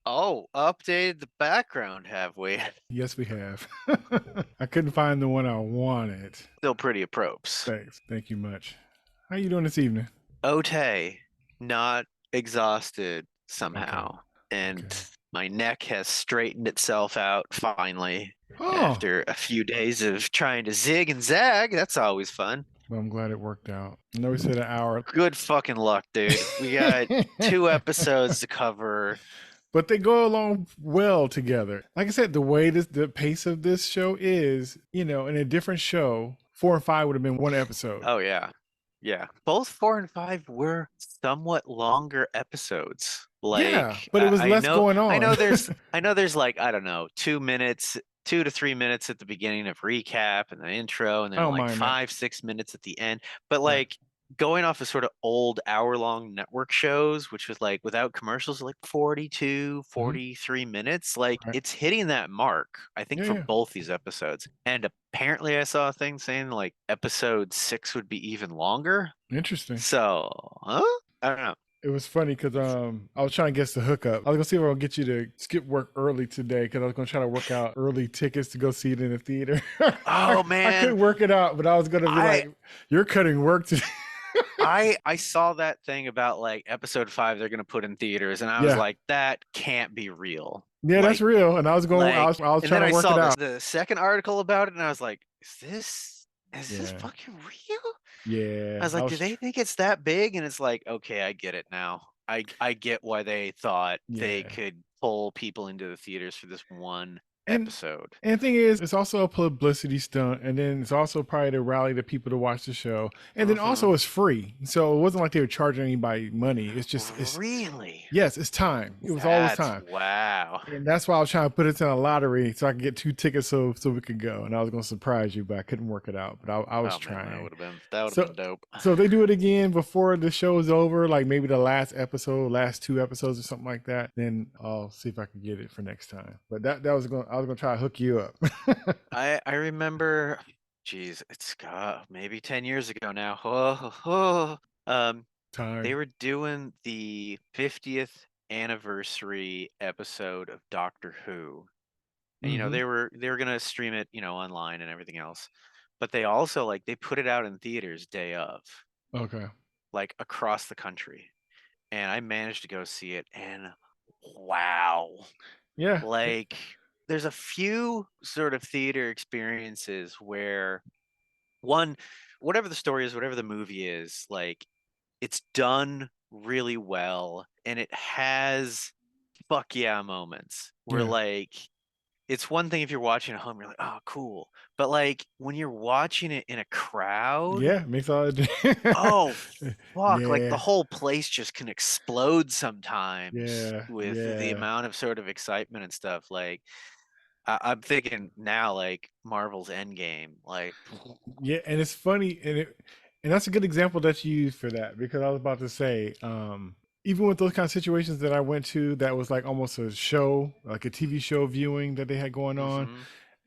Oh, updated the background, have we? Yes, we have. I couldn't find the one I wanted. Still pretty approps. Thanks. Thank you much. How you doing this evening? Otay, not exhausted Okay. somehow. And Okay. my neck has straightened itself out finally Oh, after a few days of trying to zig and zag. That's always fun. well, I'm glad it worked out. I know we said an hour. Good fucking luck, dude. We got 2 episodes to cover. But they go along well together. Like I said, the pace of this show is, in a different show, 4 and 5 would have been one episode. Oh yeah. Yeah. Both 4 and 5 were somewhat longer episodes. Yeah, Like but it was I less know going I on. know there's I know there's like, I don't know, 2 minutes, 2 to 3 minutes at the beginning of recap and the intro, and I then don't like mind that. 5, 6 minutes at the end. But Yeah. like going off of sort of old hour-long network shows, which was like without commercials, like 42, Hmm. 43 minutes, like Right. it's hitting that mark, I think, Yeah, for yeah. both these episodes. And apparently I saw a thing saying like episode 6 would be even longer. Interesting. So, huh? I don't know. It was funny because I was trying to guess the hookup. I was gonna see if I will get you to skip work early today because I was gonna try to work out early tickets to go see it in the theater. I, Oh I man, couldn't work it out, but I was gonna be I like, "You're cutting work today." I saw that thing about like episode 5 they're gonna put in theaters, and I was Yeah, like, that can't be real. yeah, that's Like real. And I was going. I like was I was and trying then to I work it saw out. the second article about it and I was like, is this Yeah, fucking real? I yeah. was I like, do was. they think it's that big? And it's like, okay, I get it now. I get why they thought they Yeah, could pull people into the theaters for this one and episode. And the thing is, it's also a publicity stunt, and then it's also probably to rally the people to watch the show. And then Mm-hmm. also it's free, so it wasn't like they were charging anybody money. It's Really? yes, it's time. It was always That's time, wow. and that's why I was trying to put it in a lottery so I could get 2 tickets so we could go. And I was going to surprise you, but I couldn't work it out. But I was Oh man, that trying. would have been So dope. so if they do it again before the show is over, like maybe the last episode, last 2 episodes or something like that. Then I'll see if I can get it for next time. But that was going. I was going to try to hook you up. I remember, geez, it's maybe 10 years ago now. Oh. They Time. were doing the 50th anniversary episode of Doctor Who. And Mm-hmm. they were gonna stream it, online and everything else. But they also like they put it out in theaters day of, Okay. like across the country. And I managed to go see it, and wow. Yeah. Like there's a few sort of theater experiences where one, whatever the story is, whatever the movie is, like it's done really well, and it has fuck yeah moments where Yeah. like it's one thing if you're watching at home, you're like, oh cool. But like when you're watching it in a crowd, Yeah. Makes all the oh fuck, like the Yeah. whole place just can explode sometimes Yeah. with the Yeah. amount of sort of excitement and stuff. Like I'm thinking now like Marvel's Endgame, like Yeah. And it's funny, and that's a good example that you use for that because I was about to say, even with those kind of situations that I went to, that was like almost a show, like a TV show viewing that they had going on. mhm.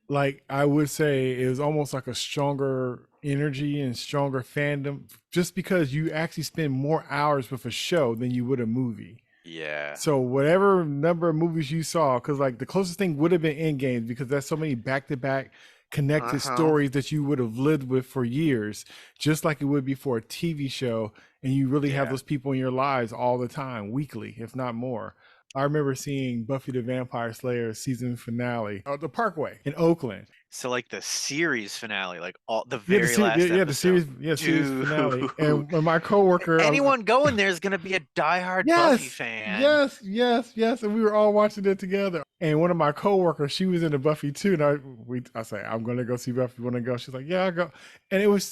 Like I would say, it was almost like a stronger energy and stronger fandom, just because you actually spend more hours with a show than you would a movie. Yeah. So whatever number of movies you saw, because like the closest thing would have been Endgames, because there's so many back-to-back connected Uh-huh. stories that you would have lived with for years, just like it would be for a TV show, and you really have Yeah. those people in your lives all the time, weekly, if not more. I remember seeing Buffy the Vampire Slayer season finale at the Parkway in Oakland. So like the series finale, like all the Yeah, very last yeah, the episode. series, yeah, series Dude, finale. And when my coworker, anyone going there is gonna be a diehard Buffy yes, fan. yes, yes, yes. And we were all watching it together. And one of my coworkers, she was into Buffy too. And I say, I'm gonna go see Buffy. Want to go? She's like, yeah, I'll go. And it was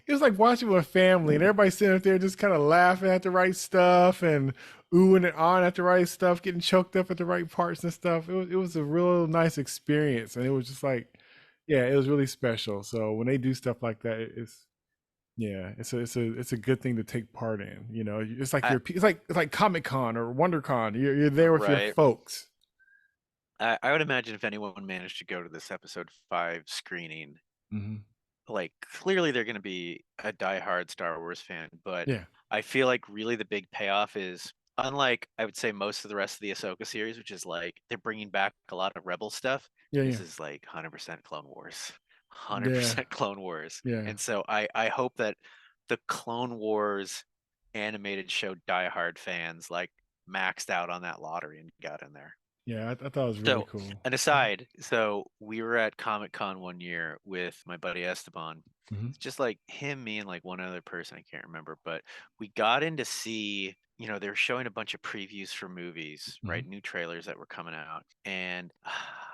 it was like watching with family, and everybody sitting up there just kind of laughing at the right stuff and oohing and on at the right stuff, getting choked up at the right parts and stuff. It was a real nice experience, and it was just like, yeah, it was really special. So when they do stuff like that, it's yeah, it's a good thing to take part in. It's like I, it's like Comic Con or WonderCon. You're there with your right. folks. I would imagine if anyone managed to go to this episode 5 screening, Hmm. like clearly they're gonna be a diehard Star Wars fan, but Yeah. I feel like really the big payoff is unlike I would say most of the rest of the Ahsoka series, which is like they're bringing back a lot of Rebel stuff. Yeah, This yeah, is like 100% Clone Wars, yeah, 100% Clone Wars, yeah, and so I hope that the Clone Wars animated show diehard fans like maxed out on that lottery and got in there. yeah. I thought it was really So, cool. an aside, so we were at Comic Con one year with my buddy Esteban. Mm-hmm. It's just like him, me, and like one other person, I can't remember, but we got in to see, they were showing a bunch of previews for movies, Mm-hmm. right? New trailers that were coming out. And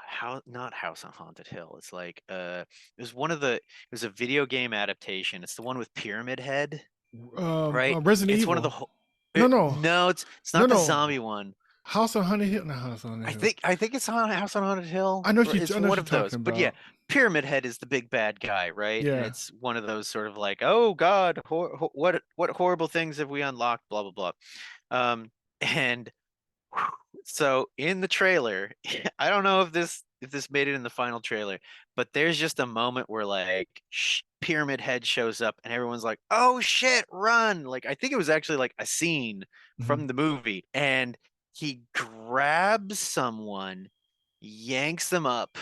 how not House on Haunted Hill. It's like it was a video game adaptation. It's the one with Pyramid Head, right? Resident It's one of Evil. the No, no, no, it's no, not the no. zombie one. House on Honey Hill. No, House on Honey Hill. I think it's on House on Haunted Hill. It's I know what one you're of those. talking But yeah, about. Pyramid Head is the big bad guy, right? And Yeah. it's one of those sort of like, oh God, what horrible things have we unlocked? Blah blah blah. And so in the trailer, I don't know if this made it in the final trailer, but there's just a moment where like Pyramid Head shows up and everyone's like, "Oh shit, run!" Like I think it was actually like a scene Mm-hmm. from the movie, and he grabs someone, yanks them up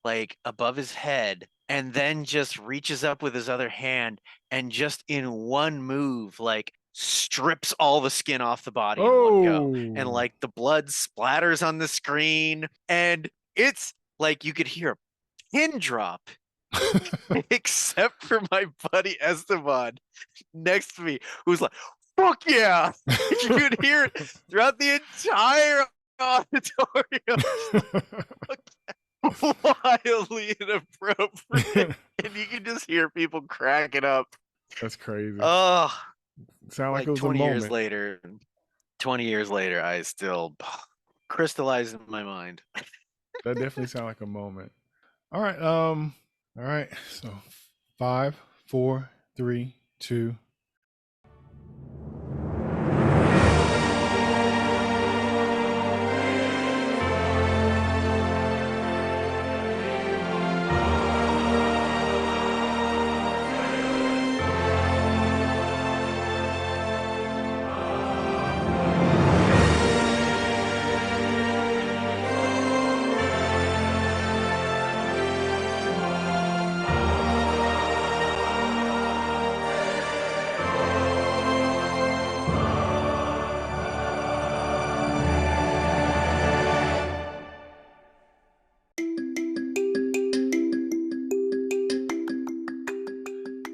like above his head, and then just reaches up with his other hand and just in one move like strips all the skin off the body in one go, and Oh. like the blood splatters on the screen, and it's like you could hear a pin drop except for my buddy Esteban next to me, who's like, fuck yeah. You could hear it throughout the entire auditorium. Wildly inappropriate. And you can just hear people cracking up. That's crazy. Oh, Sound like it like was a 20 years moment. later, 20 years later, I still crystallize in my mind. That definitely sound like a moment. All right. All right. So 5, 4, 3, 2.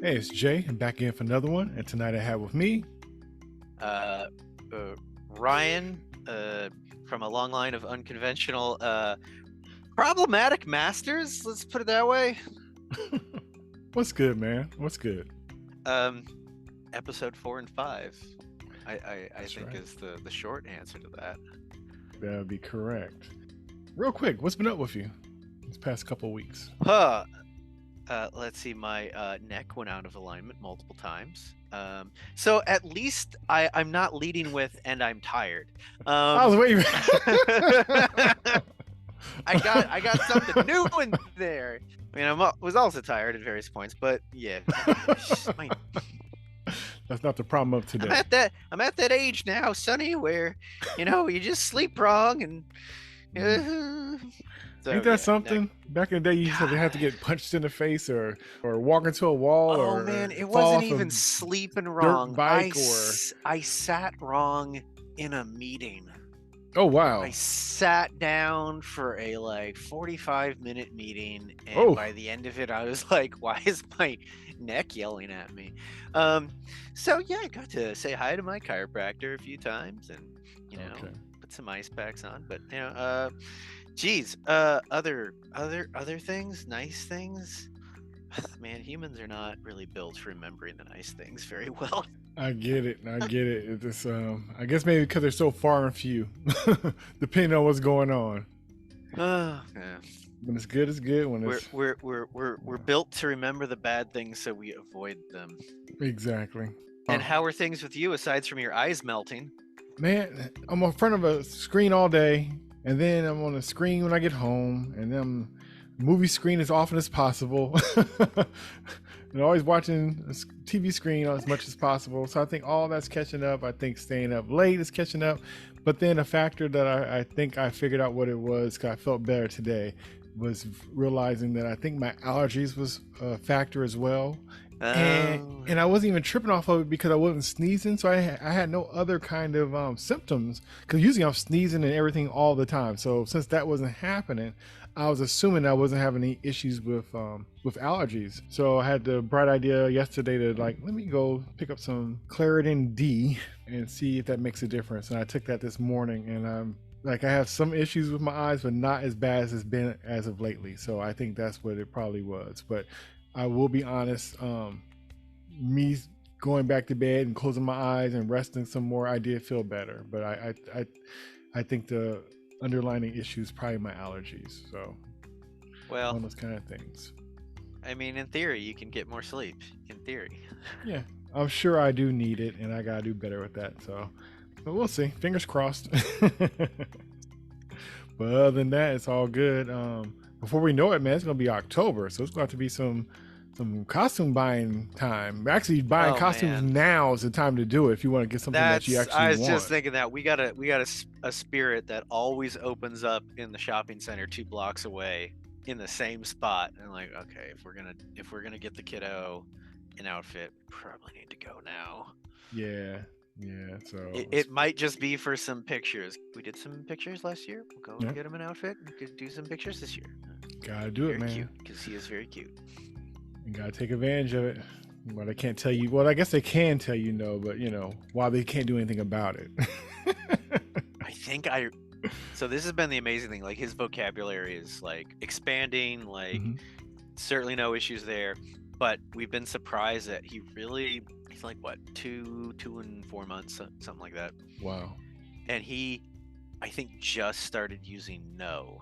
Hey, it's Jay. I'm back in for another one. And tonight I have with me. Uh, Ryan, from a long line of unconventional, problematic masters. Let's put it that way. What's good, man? What's good? Episode 4 and 5. I think right. is the short answer to that. That would be correct. Real quick, what's been up with you these past couple of weeks? Huh. Let's see. My neck went out of alignment multiple times. So at least I'm not leading with "and I'm tired." I was waiting. I got something new in there. I mean, I was also tired at various points, but yeah, That's not the problem of today. I'm at that age now, Sonny, where you just sleep wrong and. So, Ain't that something? Back in the day, you used to have to get punched in the face or walk into a wall or man, it fall wasn't off even a sleeping dirt wrong. bike I sat wrong in a meeting. Oh wow! I sat down for a like 45-minute meeting, and by the end of it, I was like, "Why is my neck yelling at me?" So yeah, I got to say hi to my chiropractor a few times, and put some ice packs on. But geez, other things, nice things. Man, humans are not really built for remembering the nice things very well. I get it. It's I guess maybe because they're so far and few, depending on what's going on. Yeah. When it's good, it's good. When it's we're built to remember the bad things, so we avoid them. Exactly. And how are things with you, aside from your eyes melting? Man, I'm in front of a screen all day, and then I'm on a screen when I get home, and then movie screen as often as possible. and always watching the TV screen as much as possible. So I think all that's catching up. I think staying up late is catching up. But then a factor that I think I figured out what it was, because I felt better today, was realizing that I think my allergies was a factor as well. Oh. And I wasn't even tripping off of it because I wasn't sneezing, so I had no other kind of symptoms, because usually I'm sneezing and everything all the time. So since that wasn't happening, I was assuming I wasn't having any issues with allergies. So I had the bright idea yesterday to like, let me go pick up some Claritin D and see if that makes a difference. And I took that this morning, and I'm like, I have some issues with my eyes, but not as bad as it's been as of lately. So I think that's what it probably was. But I will be honest, me going back to bed and closing my eyes and resting some more, I did feel better. But I think the underlying issue is probably my allergies. So Well, one of those kind of things. I mean, in theory, you can get more sleep. In theory. Yeah, I'm sure I do need it, and I gotta do better with that. So, but we'll see. Fingers crossed. But other than that, it's all good. Before we know it, man, it's gonna be October, so it's going to have to be some costume buying time. Actually, buying costumes now is the time to do it if you want to get something that you actually want. I was just thinking that we got a spirit that always opens up in the shopping center 2 blocks away in the same spot. And like, okay, if we're gonna get the kiddo an outfit, we probably need to go now. Yeah. So it might just be for some pictures. We did some pictures last year. We'll go and get him an outfit. We could do some pictures this year. Gotta do it, man. Cute, because he is very cute. You gotta take advantage of it. But I can't tell you. Well, I guess they can tell you no, but why they can't do anything about it. So this has been the amazing thing. Like, his vocabulary is like expanding. Like, certainly no issues there. But we've been surprised that he's like, what, 2 and 4 months, something like that. Wow. And I think just started using no.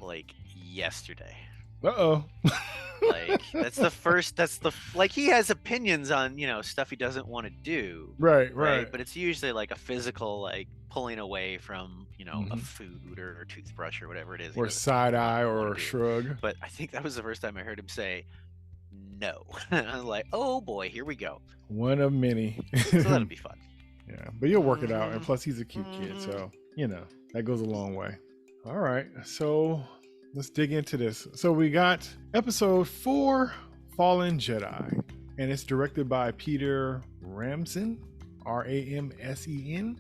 Like yesterday. Like, like, he has opinions on, stuff he doesn't want to do. Right. But it's usually like a physical, like, pulling away from, a food or a toothbrush or whatever it is. Or side eye or a shrug. But I think that was the first time I heard him say no. And I was like, oh boy, here we go. One of many. So that'll be fun. Yeah, but you'll work it out. And plus, he's a cute kid. So, that goes a long way. All right. So let's dig into this. So we got episode 4, Fallen Jedi. And it's directed by Peter Ramsen, Ramsen.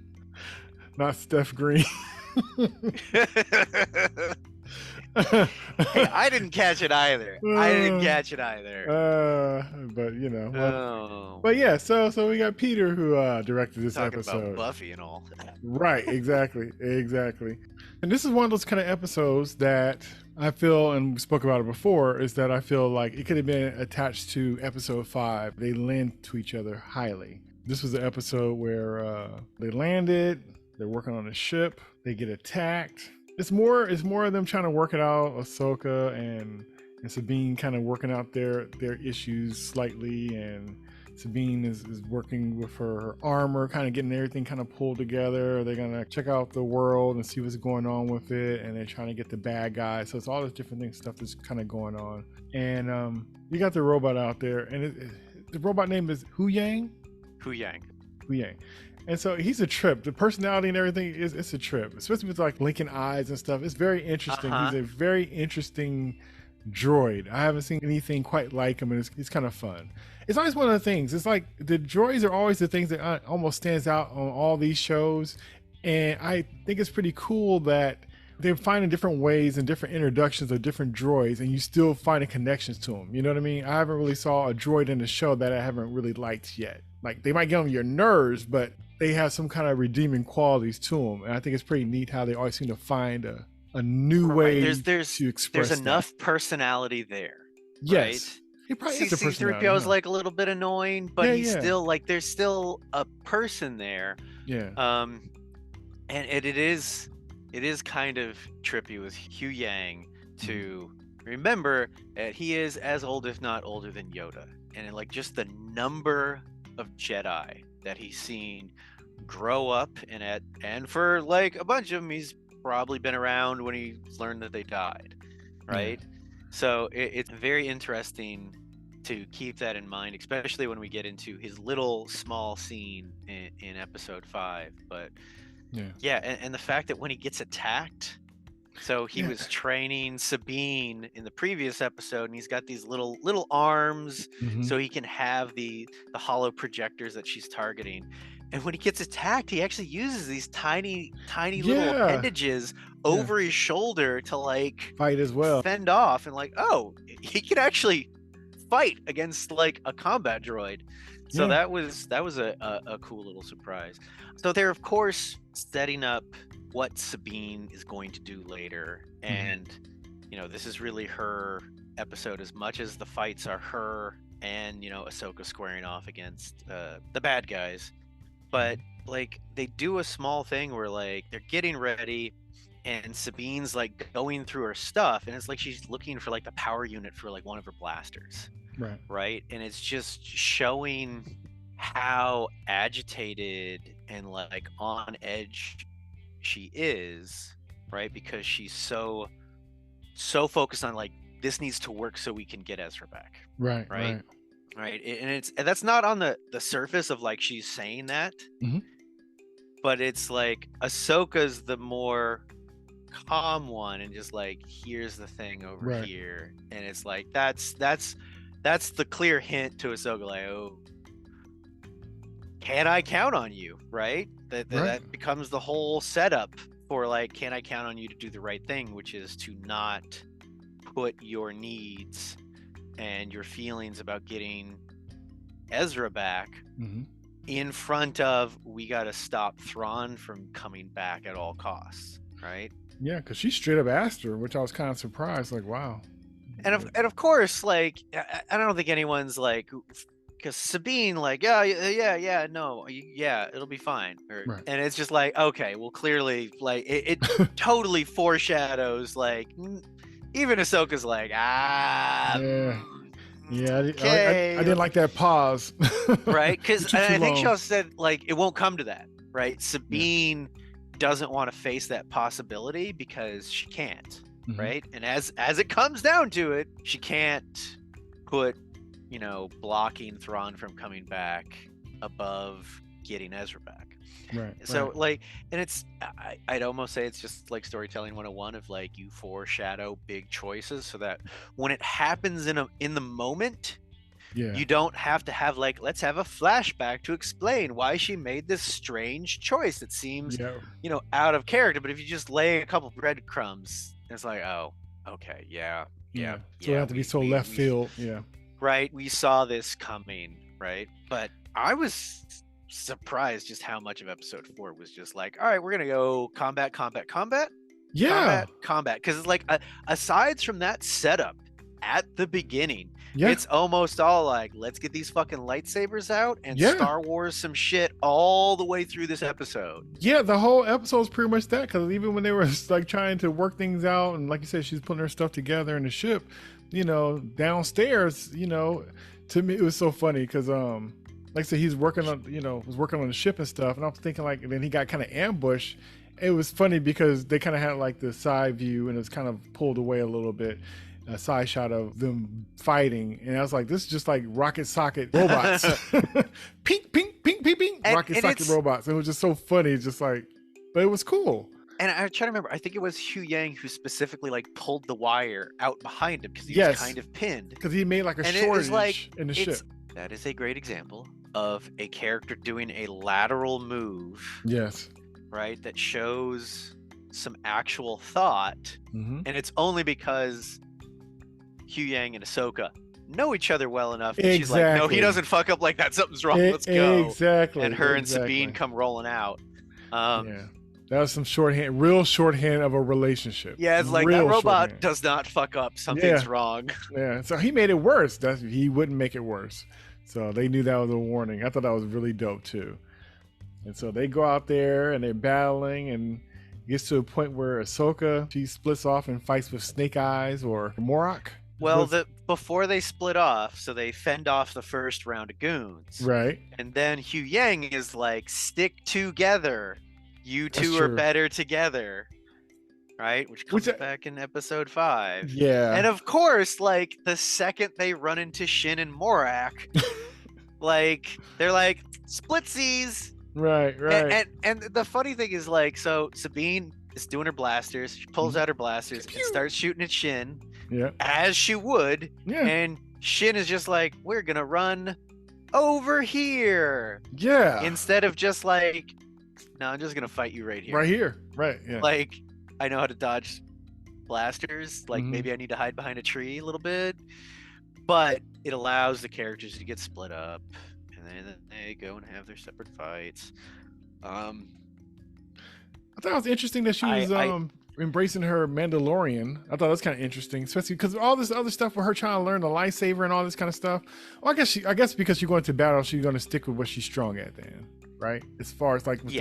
Not Steph Green. Hey, I didn't catch it either. But yeah, so we got Peter who directed this Talking episode. About Buffy and all. Right, exactly. And this is one of those kind of episodes that I feel, and we spoke about it before, is that I feel like it could have been attached to episode 5. They lend to each other highly. This was the episode where they landed, they're working on a ship, they get attacked. It's more of them trying to work it out. Ahsoka and Sabine kind of working out their issues slightly, and Sabine is working with her armor, kind of getting everything kind of pulled together. They're gonna check out the world and see what's going on with it, and they're trying to get the bad guy. So it's all this different stuff that's kind of going on. And you got the robot out there, and the robot name is Hu Yang. And so he's a trip. The personality and everything it's a trip, especially with like blinking eyes and stuff. It's very interesting. He's a very interesting droid. I haven't seen anything quite like him, and it's kind of fun. It's always one of the things. It's like the droids are always the things that almost stands out on all these shows, and I think it's pretty cool that they're finding different ways and different introductions of different droids, and you still finding connections to them. You know what I mean? I haven't really saw a droid in the show that I haven't really liked yet. Like, they might get on your nerves, but they have some kind of redeeming qualities to them, and I think it's pretty neat how they always seem to find a new way to express. There's enough personality there. Yes. Right? He probably is a personality. C-3PO is like a little bit annoying, but he's still like, there's still a person there. Yeah. And it is kind of trippy with Hu Yang to remember that he is as old, if not older, than Yoda, and like just the number of Jedi that he's seen grow up and for like a bunch of them, he's probably been around when he learned that they died, right? So it's very interesting to keep that in mind, especially when we get into his little small scene in episode 5. But yeah, and the fact that when he gets attacked, so he was training Sabine in the previous episode, and he's got these little arms, so he can have the hollow projectors that she's targeting. And when he gets attacked, he actually uses these tiny little appendages over his shoulder to like fight as well, fend off, and like, oh, he can actually fight against like a combat droid. So that was a cool little surprise. So they're of course setting up what Sabine is going to do later, and you know, this is really her episode as much as the fights are her and, you know, Ahsoka squaring off against the bad guys. But like they do a small thing where like they're getting ready and Sabine's like going through her stuff, and it's like she's looking for like the power unit for like one of her blasters, right? And it's just showing how agitated and like on edge she is, right? Because she's so focused on like, this needs to work so we can get Ezra back, right? And that's not on the surface of like she's saying that, but it's like Ahsoka's the more calm one, and just like, here's the thing over here, and it's like that's the clear hint to Ahsoka, like, oh, can I count on you, right? That becomes the whole setup for like, can I count on you to do the right thing, which is to not put your needs and your feelings about getting Ezra back in front of, we got to stop Thrawn from coming back at all costs, right? Yeah, because she straight up asked her, which I was kind of surprised, like, wow. And of course, like, I don't think anyone's like, because Sabine, like, no, yeah, it'll be fine. And it's just like, okay, well, clearly, like, it totally foreshadows, like, even Ahsoka's like, okay. I didn't like that pause. Right? Because I think she also said, like, it won't come to that, right? Sabine doesn't want to face that possibility because she can't, right? And as it comes down to it, she can't put, you know, blocking Thrawn from coming back above getting Ezra back. So like, and it's, I'd almost say it's just like storytelling 101 of like, you foreshadow big choices so that when it happens in the moment, you don't have to have like, let's have a flashback to explain why she made this strange choice that seems you know, out of character. But if you just lay a couple breadcrumbs, it's like, oh, okay, so it have to be so left field. Right, we saw this coming, right? But I was surprised just how much of episode 4 was just like, all right, we're gonna go combat, combat, because it's like, aside from that setup at the beginning, it's almost all like, let's get these fucking lightsabers out and Star Wars some shit all the way through this episode. The whole episode's pretty much that, because even when they were like trying to work things out, and like you said, she's putting her stuff together in the ship, you know, downstairs, you know, to me it was so funny because like I said, he's working on, you know, was working on the ship and stuff, and I was thinking like, and then he got kind of ambushed. It was funny because they kind of had like the side view, and it was kind of pulled away a little bit, a side shot of them fighting, and I was like, this is just like rocket socket robots. Pink, pink, pink, pink, pink, rocket socket robots. It was just so funny, just like, but it was cool. And I try to remember, I think it was Hu Yang who specifically like pulled the wire out behind him because he was kind of pinned. Because he made like a shortage like, in the ship. That is a great example of a character doing a lateral move. Right? That shows some actual thought. And it's only because Hu Yang and Ahsoka know each other well enough. And she's like, no, he doesn't fuck up like that. Something's wrong. Let's go. And her and Sabine come rolling out. That was some real shorthand of a relationship. It's like, that robot does not fuck up. Something's wrong. So he made it worse. He wouldn't make it worse. So they knew that was a warning. I thought that was really dope too. And so they go out there and they're battling, and it gets to a point where Ahsoka, she splits off and fights with Snake Eyes or Morok. Well, before they split off, so they fend off the first round of goons. Right. And then Hu Yang is like, stick together. You two are better together. right? Which Which, comes back in episode 5. yeah. And of course, like the second they run into Shin and Morak, like they're like splitsies. Right, And, right. and the funny thing is, like, so Sabine is doing her blasters. She pulls out her blasters and starts shooting at Shin, Yeah. as she would. Yeah. And Shin is just like, we're gonna run over here. Yeah. Instead of just like, no, I'm just gonna fight you right here. Right here. Right. Yeah. Like, I know how to dodge blasters. Like, maybe I need to hide behind a tree a little bit. But it allows the characters to get split up. And then they go and have their separate fights. I thought it was interesting that she was embracing her Mandalorian. I thought that was kind of interesting, especially because all this other stuff with her trying to learn the lightsaber and all this kind of stuff. Well, I guess because she's going to battle, she's going to stick with what she's strong at then, right? As far as like with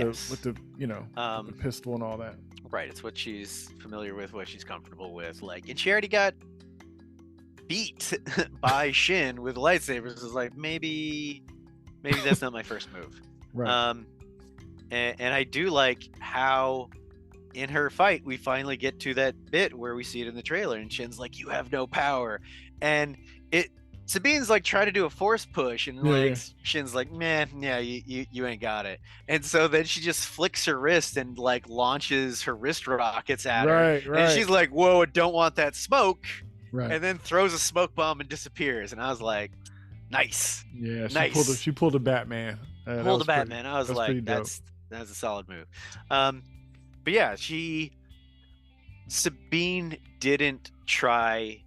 the the pistol and all that. Right, it's what she's familiar with, what she's comfortable with. Like, and she already got beat by Shin with lightsabers. It's like maybe that's not my first move. Right. And I do like how in her fight we finally get to that bit where we see it in the trailer and Shin's like, you have no power, and Sabine's like trying to do a force push and Shin's like, man, yeah, you ain't got it. And so then she just flicks her wrist and like launches her wrist rockets at her. Right. And she's like, whoa, I don't want that smoke. Right. And then throws a smoke bomb and disappears. And I was like, nice. Yeah, nice. She pulled a Batman. Pulled a Batman. I was like, that's a solid move. But yeah, Sabine didn't try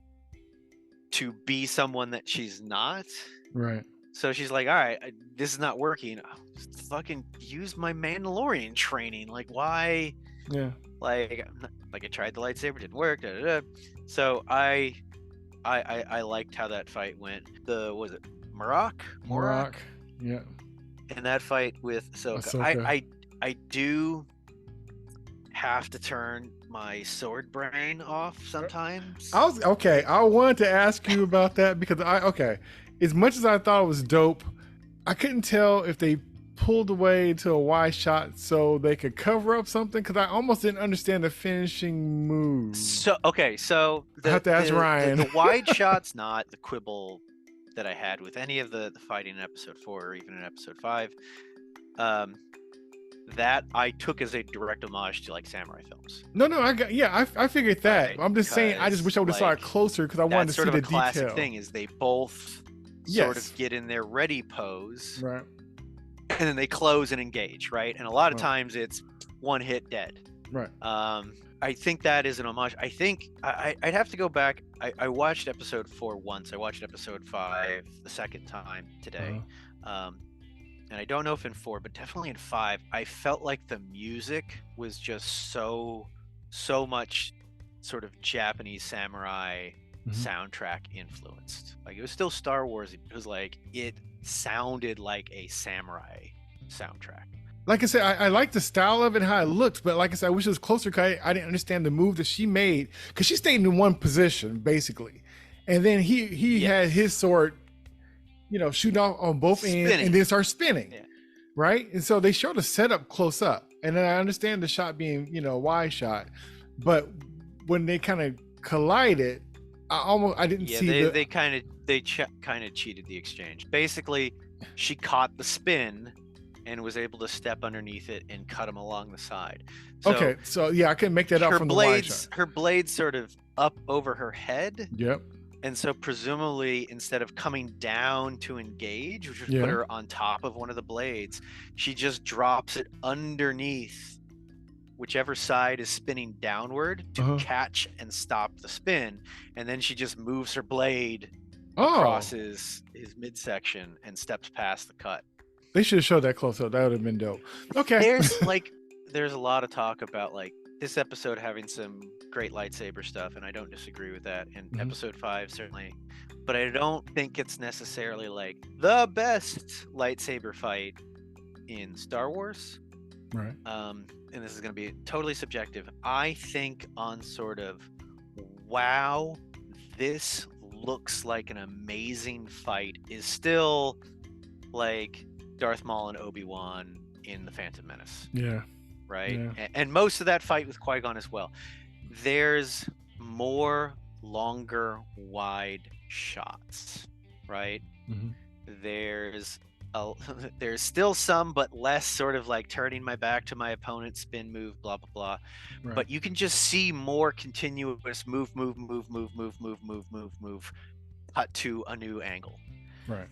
to be someone that she's not. Right. So she's like, all right, this is not working. I'll just fucking use my Mandalorian training. Like, why? Yeah. Like I tried the lightsaber, didn't work. Da, da, da. So I liked how that fight went. Was it Morak? Yeah. And that fight with Ahsoka. I do have to turn my sword brain off sometimes. I wanted to ask you about that because as much as I thought it was dope, I couldn't tell if they pulled away to a wide shot so they could cover up something, because I almost didn't understand the finishing move. So I have to ask Ryan. The wide shot's not the quibble that I had with any of the fighting in episode 4 or even in episode 5. That I took as a direct homage to like samurai films. I figured that. Right, I'm just saying, I just wish I would have saw it closer because I wanted to see the detail. That's sort of a classic thing is they both sort of get in their ready pose, right, and then they close and engage, right? And a lot of times it's one hit dead. Right. I think that is an homage. I think I'd have to go back. I watched episode 4 once. I watched episode 5 the second time today. And I don't know if in 4, but definitely in 5, I felt like the music was just so much sort of Japanese samurai soundtrack influenced. Like, it was still Star Wars. It was like, it sounded like a samurai soundtrack. Like I said, I like the style of it, how it looked, but like I said, I wish it was closer because I didn't understand the move that she made, because she stayed in one position basically, and then he had his sword, shooting off on both ends and then start spinning, right? And so they showed the setup close up, and then I understand the shot being a wide shot, but when they kind of collided, I didn't see they kind of cheated the exchange. Basically, she caught the spin and was able to step underneath it and cut him along the side. So I couldn't make that out from the wide shot. Her blades sort of up over her head. Yep. And so presumably, instead of coming down to engage, which would put her on top of one of the blades, she just drops it underneath whichever side is spinning downward to catch and stop the spin. And then she just moves her blade across his midsection and steps past the cut. They should have showed that close up. That would have been dope. Okay. There's a lot of talk about like this episode having some great lightsaber stuff, and I don't disagree with that. And episode 5 certainly, but I don't think it's necessarily like the best lightsaber fight in Star Wars. Right. And this is going to be totally subjective. I think on sort of, wow, this looks like an amazing fight is still like Darth Maul and Obi-Wan in The Phantom Menace. Yeah. Right. Yeah. And most of that fight with Qui-Gon as well. there's more longer wide shots, right? Mm-hmm. There's a, there's still some, but less sort of like turning my back to my opponent, spin move, blah blah blah. Right. But you can just see more continuous move, move, move, move, move, move, move, move, move, cut to a new angle, Right.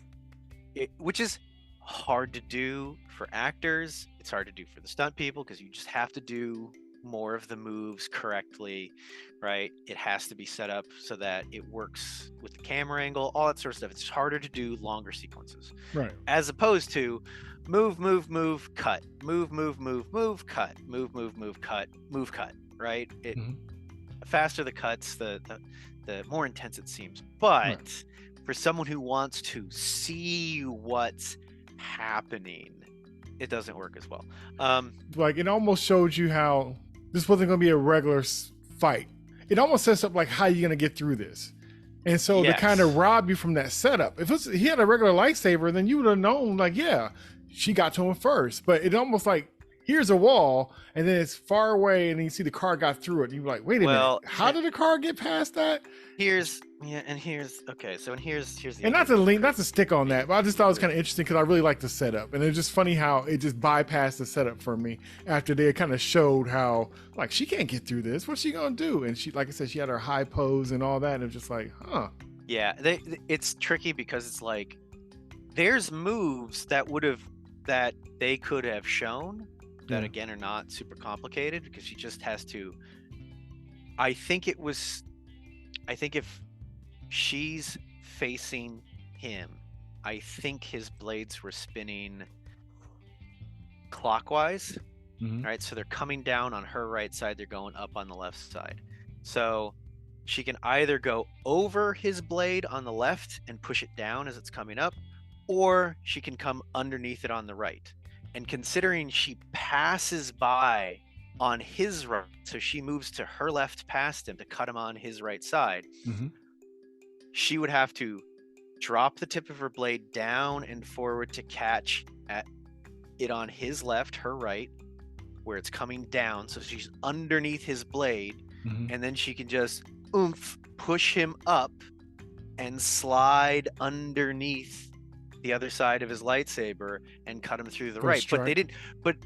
which is hard to do for actors. It's hard to do for the stunt people because you just have to do more of the moves correctly, right? It has to be set up so that it works with the camera angle, all that sort of stuff. It's harder to do longer sequences Right. as opposed to move, move, move, cut, move, move, move, move, cut, move, move, move, cut, move, cut, right? It Mm-hmm. faster the cuts, the more intense it seems. But Right. for someone who wants to see what's happening, it doesn't work as well. Like it almost showed you how this wasn't going to be a regular fight. It almost sets up like how you're going to get through this. And so to kind of Yes. rob you from that setup, if he had a regular lightsaber, then you would have known, like, yeah, she got to him first. But it almost like, here's a wall, and then it's far away, and then you see the car got through it. And you're like, wait a minute, how did the car get past that? Here's the And not to stick on that, but I just thought it was kind of interesting because I really like the setup, and it's just funny how it just bypassed the setup for me after they kind of showed how, like, she can't get through this. What's she gonna do? And she, like I said, she had her high pose and all that, and it's just like, huh. Yeah, it's tricky because it's like there's moves that they could have shown that again are not super complicated because she just has to. I think if she's facing him, I think his blades were spinning clockwise, right? So they're coming down on her right side, they're going up on the left side. So she can either go over his blade on the left and push it down as it's coming up, or she can come underneath it on the right. And considering she passes by on his right, so she moves to her left past him to cut him on his right side, she would have to drop the tip of her blade down and forward to catch at it on his left, her right, where it's coming down. So she's underneath his blade, and then she can just push him up and slide underneath the other side of his lightsaber and cut him through the right. But they didn't. But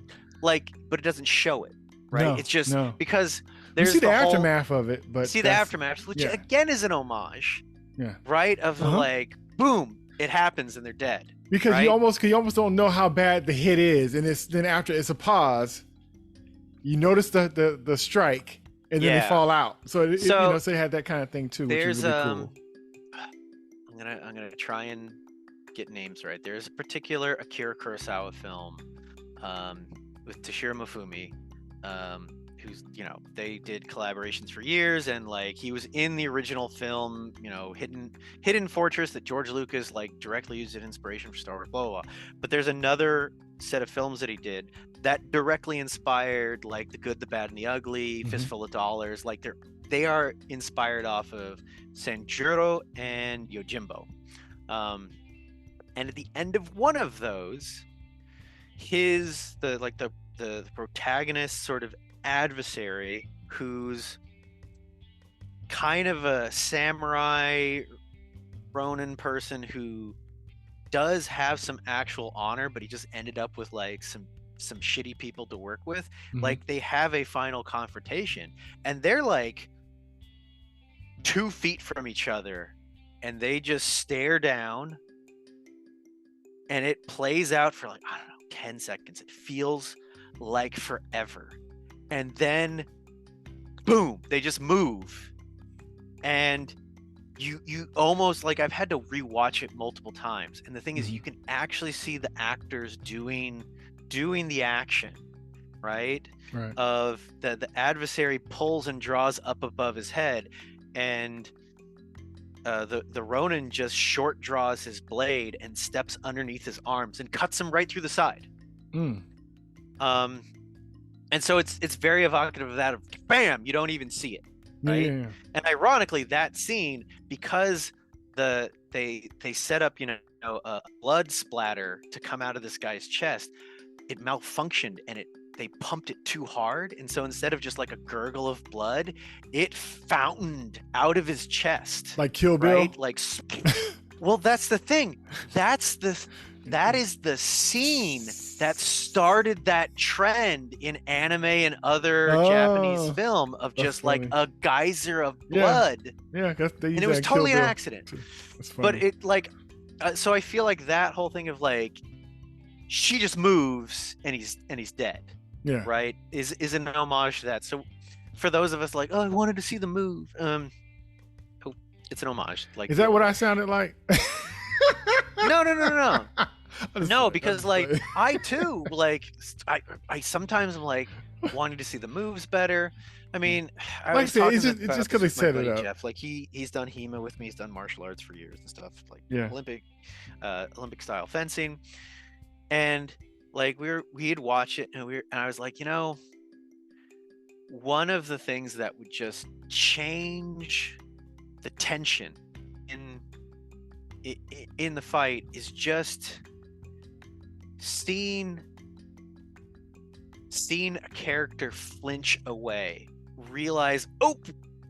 it doesn't show it, right? No, it's just because there's the aftermath of it. But see the aftermath, which again is an homage. Yeah. Right? Of like, boom, it happens and they're dead. Because right? you almost don't know how bad the hit is, and then after it's a pause, you notice the strike, and then they fall out. So so they had that kind of thing too, which is really cool. I'm gonna try and get names right. There's a particular Akira Kurosawa film with Toshiro Mifune, who's, they did collaborations for years, and like he was in the original film, Hidden Fortress that George Lucas like directly used as inspiration for Star Wars, blah, blah, blah. But there's another set of films that he did that directly inspired like The Good, the Bad, and the Ugly, Fistful of Dollars. Like they are inspired off of Sanjuro and Yojimbo. And at the end of one of those, the protagonist sort of adversary, who's kind of a samurai Ronin person who does have some actual honor, but he just ended up with like some shitty people to work with. Like they have a final confrontation, and they're like 2 feet from each other, and they just stare down, and it plays out for like, I don't know, 10 seconds. It feels like forever. And then boom, they just move. And you almost like, I've had to rewatch it multiple times. And the thing is, you can actually see the actors doing the action, right? Of the adversary pulls and draws up above his head, and the Ronin just short draws his blade and steps underneath his arms and cuts him right through the side. And so it's very evocative of that, of bam, you don't even see it, right? And ironically, that scene, because they set up a blood splatter to come out of this guy's chest, it malfunctioned and it they pumped it too hard, and so instead of just like a gurgle of blood, it fountained out of his chest. Like Kill Bill. Right? Like, well, that's the thing. That is the scene that started that trend in anime and other Japanese film of just like a geyser of blood. Yeah, and it was totally an accident. But it like, so I feel like that whole thing of like, she just moves and he's dead. Yeah. Right? Is an homage to that. So for those of us like, oh, I wanted to see the move. It's an homage. Like, is that what I sounded like? No. No, because like I too, like I sometimes am like wanting to see the moves better. I mean, like I said, it's just because they set it up. Jeff, like he's done HEMA with me. He's done martial arts for years and stuff, like Olympic style fencing. And like we'd watch it, and I was like, one of the things that would just change the tension in the fight is just seeing a character flinch away, realize, oh,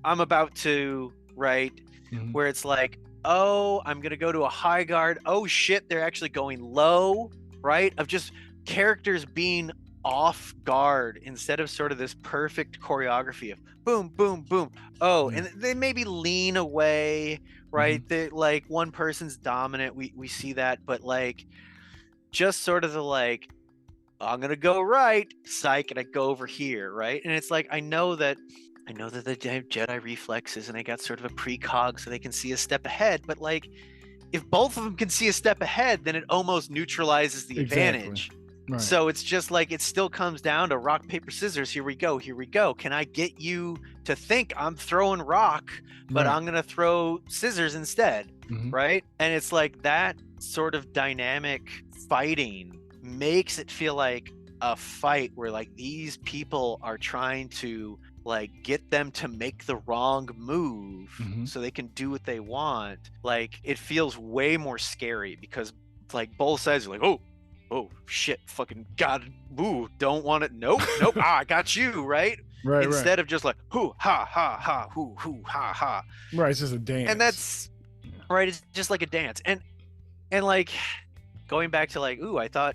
I'm about to, right? Mm-hmm. Where it's like, oh, I'm gonna go to a high guard. Oh shit, they're actually going low, right? Of just characters being off guard instead of sort of this perfect choreography of boom, boom, boom. Oh, and they maybe lean away, right? Mm-hmm. They like one person's dominant. We see that, but like just sort of the like, I'm gonna go right, psych, and I go over here, right? And it's like I know that the Jedi reflexes and they got sort of a precog so they can see a step ahead, but like if both of them can see a step ahead, then it almost neutralizes the advantage. Right. So it's just like it still comes down to rock, paper, scissors. Here we go. Can I get you to think I'm throwing rock, but I'm gonna throw scissors instead, right? And it's like that sort of dynamic fighting makes it feel like a fight where like these people are trying to like get them to make the wrong move so they can do what they want. Like it feels way more scary because like both sides are like, oh shit, fucking god, ooh, don't want it, nope, I got you, right? Instead of just like hoo ha ha ha hoo ha ha. Right, it's just a dance. And that's right, it's just like a dance. And like going back to like, I thought,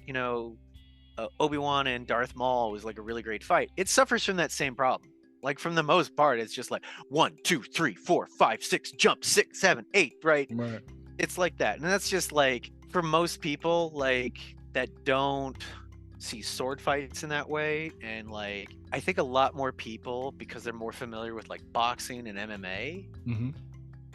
Obi-Wan and Darth Maul was like a really great fight. It suffers from that same problem. Like from the most part, it's just like 1, 2, 3, 4, 5, 6, jump 6, 7, 8, right? It's like that. And that's just like for most people, like that don't see sword fights in that way. And like I think a lot more people, because they're more familiar with like boxing and MMA,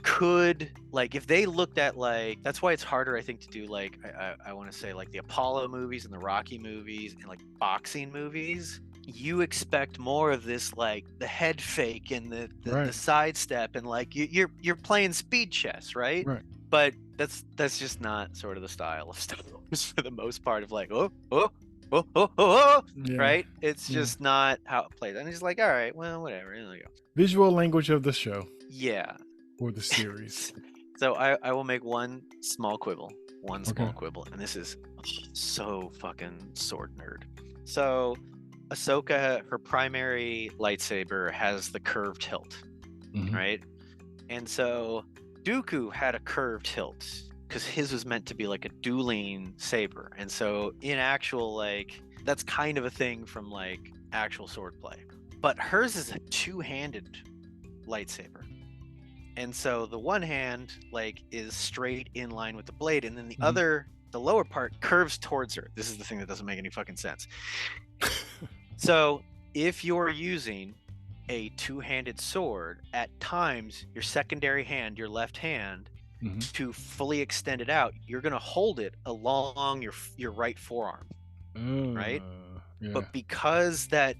could like if they looked at like, that's why it's harder I think to do like I want to say like the Apollo movies and the Rocky movies and like boxing movies. You expect more of this like the head fake and the sidestep and like you're playing speed chess, right? But that's just not sort of the style of Star Wars for the most part of like right? It's just not how it plays. And it's like, all right, well, whatever. There you go. Visual language of the show. Yeah. Or the series. So I will make one small quibble, and this is so fucking sword nerd. So Ahsoka, her primary lightsaber has the curved hilt, right? And so Dooku had a curved hilt because his was meant to be like a dueling saber. And so in actual, like, that's kind of a thing from like actual swordplay. But hers is a two-handed lightsaber. And so the one hand like is straight in line with the blade, and then the other, the lower part, curves towards her. This is the thing that doesn't make any fucking sense. So if you're using a two-handed sword, at times your secondary hand, your left hand, to fully extend it out, you're going to hold it along your right forearm, right? Yeah. But because that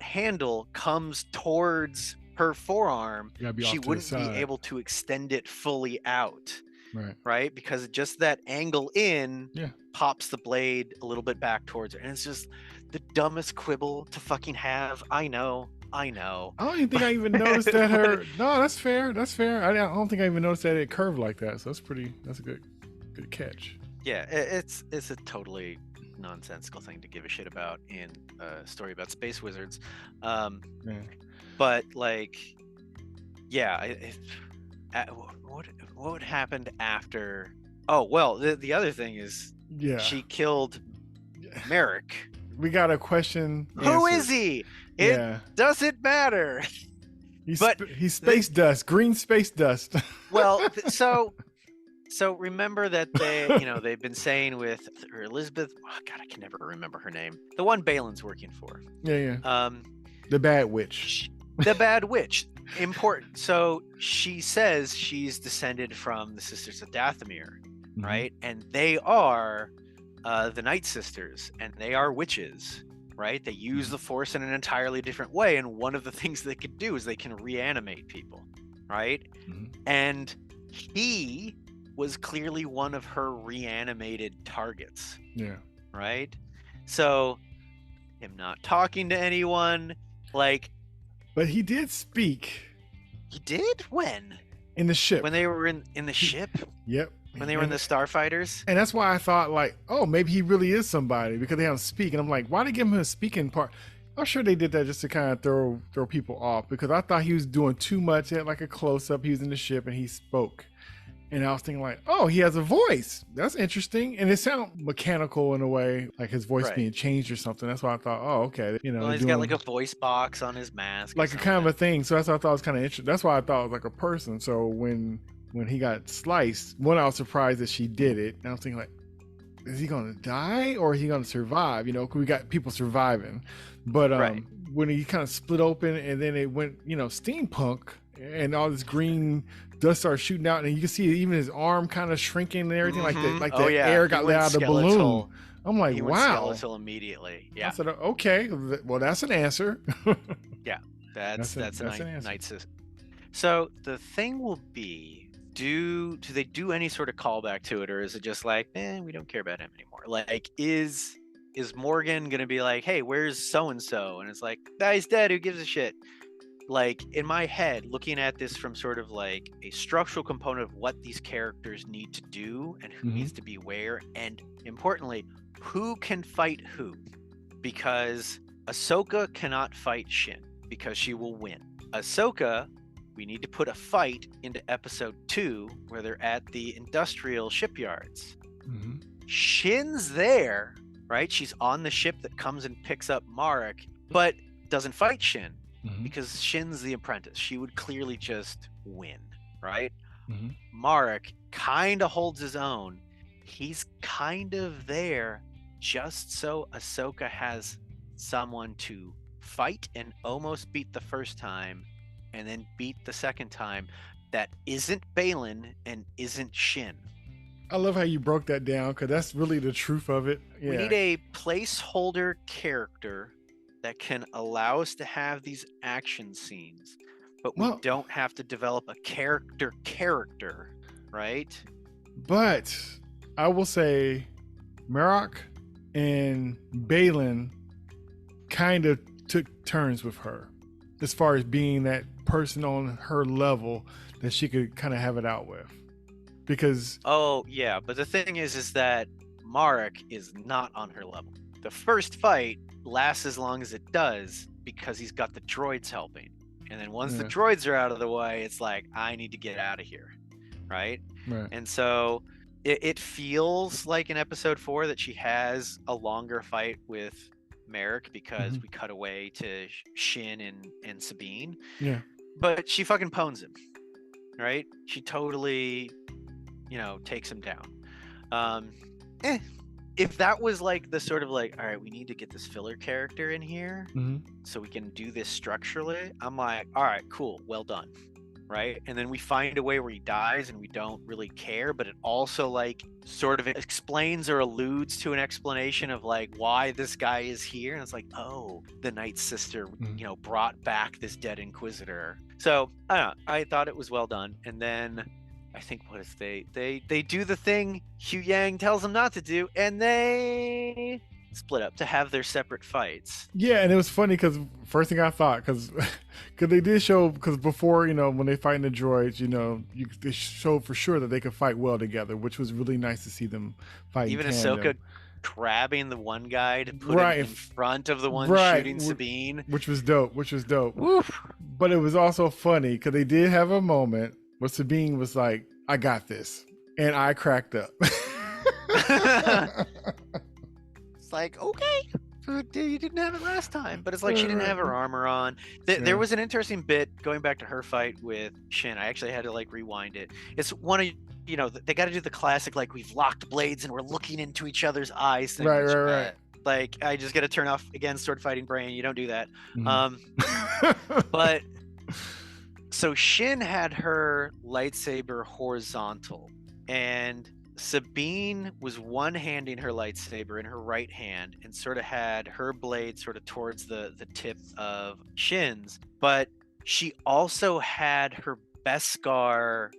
handle comes towards her forearm, she wouldn't be able to extend it fully out, right? Because just that angle in pops the blade a little bit back towards her, and it's just the dumbest quibble to fucking have. I know. I don't even think I even noticed that her. No, that's fair. I don't think I even noticed that it curved like that. So that's a good catch. Yeah, it's a totally nonsensical thing to give a shit about in a story about space wizards. Yeah. But like, yeah, what happened after? Oh well, the other thing is Yeah. she killed Merrick. We got a question Who answered. is he? It Yeah. doesn't matter. He's space dust, green space dust. Well, so remember that they've been saying with or Elizabeth. Oh God, I can never remember her name. The one Balin's working for. Yeah. The bad witch. The bad witch. Important. So she says she's descended from the Sisters of Dathomir, right? And they are the Night Sisters, and they are witches, right? They use the Force in an entirely different way, and one of the things they can do is they can reanimate people, right? And he was clearly one of her reanimated targets. Yeah. Right? So him not talking to anyone, like. But he did speak. He did? When? In the ship. When they were in the ship? Yep. When they were in the Starfighters? And that's why I thought, like, oh, maybe he really is somebody, because they have him speak. And I'm like, why did they give him a speaking part? I'm sure they did that just to kind of throw people off, because I thought he was doing too much. He had like a close-up. He was in the ship and he spoke. And I was thinking like, oh, he has a voice. That's interesting. And it sounded mechanical in a way, like his voice being changed or something. That's why I thought, oh, okay. Well, he's got like a voice box on his mask. Like a kind of a thing. So that's what I thought was kind of interesting. That's why I thought it was like a person. So when he got sliced, I was surprised that she did it. And I was thinking like, is he going to die or is he going to survive? You know, 'cause we got people surviving. But when he kind of split open and then it went, steampunk, and all this green dust started shooting out, and you can see even his arm kind of shrinking and everything, like the air got let out of the balloon. I'm like, he wow. Went skeletal immediately. Yeah. I said, okay, well, that's an answer. Yeah, that's a night system. So the thing will be, do they do any sort of callback to it, or is it just like, we don't care about him anymore? Like, is Morgan gonna be like, hey, where's so and so? And it's like, he's dead. Who gives a shit? Like, in my head, looking at this from sort of like a structural component of what these characters need to do and who needs to be where, and importantly, who can fight who. Because Ahsoka cannot fight Shin because she will win. Ahsoka, we need to put a fight into episode 2 where they're at the industrial shipyards. Shin's there, right? She's on the ship that comes and picks up Marek, but doesn't fight Shin. Because Shin's the apprentice. She would clearly just win, right? Marek kind of holds his own. He's kind of there just so Ahsoka has someone to fight and almost beat the first time and then beat the second time that isn't Balin and isn't Shin. I love how you broke that down, because that's really the truth of it. Yeah. We need a placeholder character that can allow us to have these action scenes, but we don't have to develop a character, right? But I will say Marek and Balin kind of took turns with her as far as being that person on her level that she could kind of have it out with. Because but the thing is that Marek is not on her level. The first fight lasts as long as it does because he's got the droids helping, and then once the droids are out of the way, it's like, I need to get out of here, right? And so it feels like in episode 4 that she has a longer fight with Merrick because we cut away to Shin and Sabine, but she fucking pwns him, right? She totally takes him down. If that was like the sort of like, all right, we need to get this filler character in here so we can do this structurally, I'm like, all right, cool, well done, right? And then we find a way where he dies and we don't really care, but it also like sort of explains or alludes to an explanation of like why this guy is here, and it's like, oh, the Night Sister brought back this dead Inquisitor. So I don't know, I thought it was well done. And then I think what if they do the thing Hugh Yang tells them not to do, and they split up to have their separate fights. Yeah, and it was funny because first thing I thought, because they did show, because before, when they fight in the droids, they showed for sure that they could fight well together, which was really nice to see them fight. Even Ahsoka grabbing the one guy to put him Right. in front of the one Right. shooting Sabine. Which was dope. Which was dope. Woof. But it was also funny because they did have a moment where Sabine was like, "I got this," and I cracked up. It's like, okay, you didn't have it last time, but it's like she didn't have her armor on. Yeah. There was an interesting bit going back to her fight with Shin. I actually had to like rewind it. It's one of, you know, they got to do the classic like we've locked blades and we're looking into each other's eyes thing. Right, which, right. Like I just got to turn off again sword fighting brain. You don't do that. Mhm. But so Shin had her lightsaber horizontal, and Sabine was one-handing her lightsaber in her right hand and sort of had her blade sort of towards the tip of Shin's, but she also had her Beskar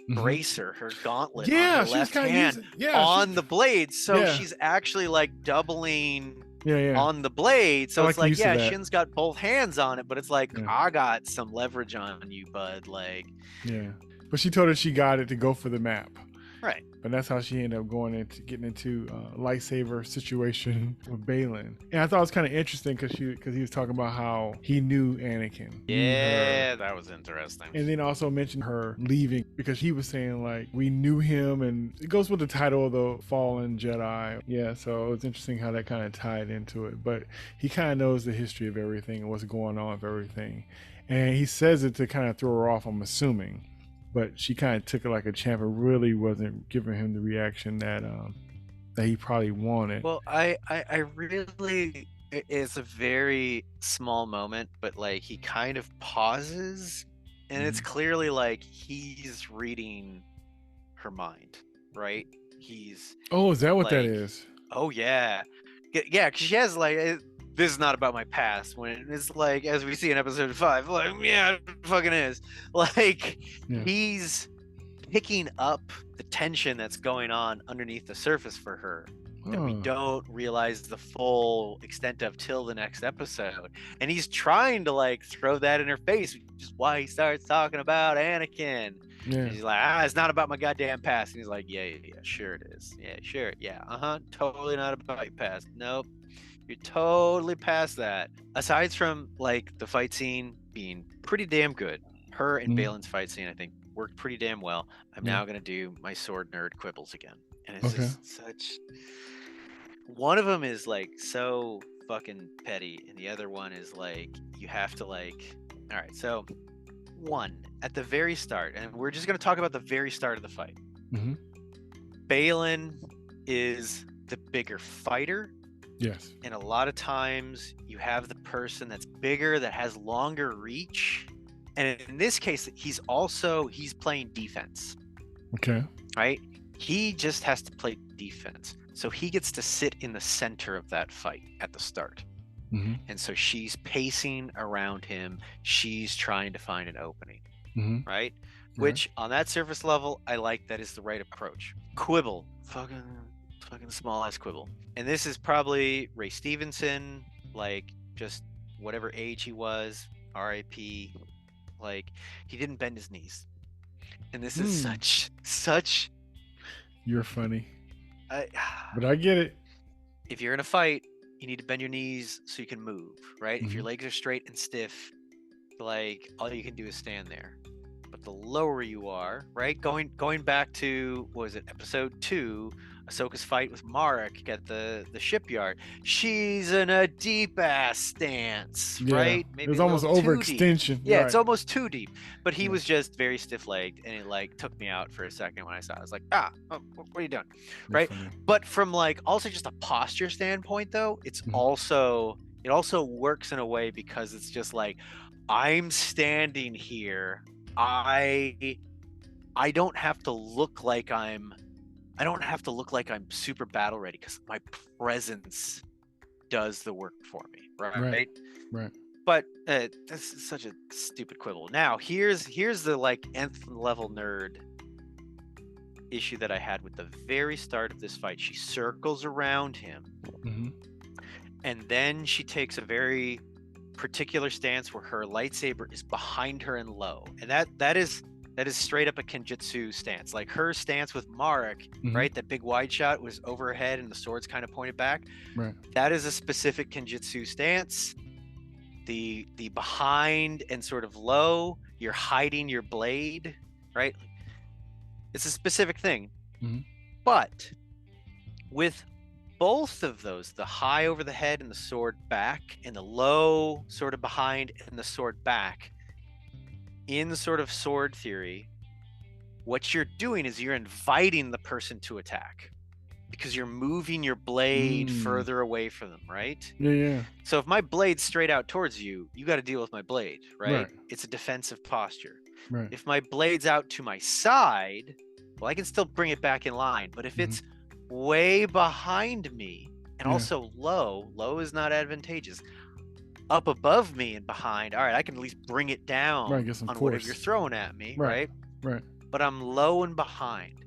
bracer, her gauntlet on her left hand on the blade. So she's actually like doubling on the blade. So it's like, Shin's got both hands on it, but it's like, I got some leverage on you, bud. Like, yeah. But she told her she got it to go for the map. Right. But that's how she ended up getting into a lightsaber situation with Baylan. And I thought it was kind of interesting because he was talking about how he knew Anakin. Yeah, that was interesting. And then also mentioned her leaving because he was saying like, we knew him, and it goes with the title of the Fallen Jedi. Yeah, so it was interesting how that kind of tied into it. But he kind of knows the history of everything and what's going on with everything. And he says it to kind of throw her off, I'm assuming. But she kind of took it like a champ and really wasn't giving him the reaction that he probably wanted. Well, I really, it's a very small moment, but like he kind of pauses, and it's clearly like he's reading her mind, right? Oh, is that what that is? Oh yeah, yeah. Because she has like, this is not about my past. When it's like, as we see in episode 5, like, yeah, it fucking is. Like, he's picking up the tension that's going on underneath the surface for her that we don't realize the full extent of till the next episode. And he's trying to like throw that in her face, which is why he starts talking about Anakin. Yeah. And she's like, it's not about my goddamn past. And he's like, yeah, sure it is. Yeah, sure. Yeah, totally not about your past. Nope. You're totally past that. Aside from like the fight scene being pretty damn good, her and Baylan's fight scene, I think, worked pretty damn well. I'm now going to do my sword nerd quibbles again. And it's just such... One of them is like so fucking petty, and the other one is like, you have to like... All right, so one, at the very start, and we're just going to talk about the very start of the fight. Baylan is the bigger fighter. Yes. And a lot of times you have the person that's bigger, that has longer reach. And in this case, he's playing defense. Okay. Right? He just has to play defense. So he gets to sit in the center of that fight at the start. And so she's pacing around him. She's trying to find an opening. Right? Which on that surface level, I like that is the right approach. Quibble. Fucking small ass quibble. And this is probably Ray Stevenson, like just whatever age he was, RIP, like he didn't bend his knees. And this is such You're funny. But I get it. If you're in a fight, you need to bend your knees so you can move, right? If your legs are straight and stiff, like all you can do is stand there. But the lower you are, right? Going back to, what was it, episode 2, Ahsoka's fight with Marek at the shipyard. She's in a deep ass stance, right? Maybe it was almost overextension. Yeah, it's almost too deep. But he was just very stiff-legged, and it like took me out for a second when I saw it. I was like, what are you doing? Right? But from like also just a posture standpoint, though, it also works in a way because it's just like, I'm standing here. I don't have to look like I'm super battle ready because my presence does the work for me, right? But this is such a stupid quibble. Now here's the like nth level nerd issue that I had with the very start of this fight. She circles around him, and then she takes a very particular stance where her lightsaber is behind her and low, and that is That is straight up a Kenjutsu stance. Like her stance with Marek, Mhm. right? That big wide shot was over her head and the sword's kind of pointed back. Right. That is a specific Kenjutsu stance. The behind and sort of low, you're hiding your blade, right? It's a specific thing. Mhm. But with both of those, the high over the head and the sword back, and the low sort of behind and the sword back, in sort of sword theory, what you're doing is you're inviting the person to attack because you're moving your blade further away from them, right? Yeah, yeah. So if my blade's straight out towards you, you got to deal with my blade, right? Right. It's a defensive posture. Right. If my blade's out to my side, well, I can still bring it back in line. But if it's way behind me and also low is not advantageous. Up above me and behind, all right, I can at least bring it down Right, get some on force. whatever you're throwing at me, right? Right. But I'm low and behind.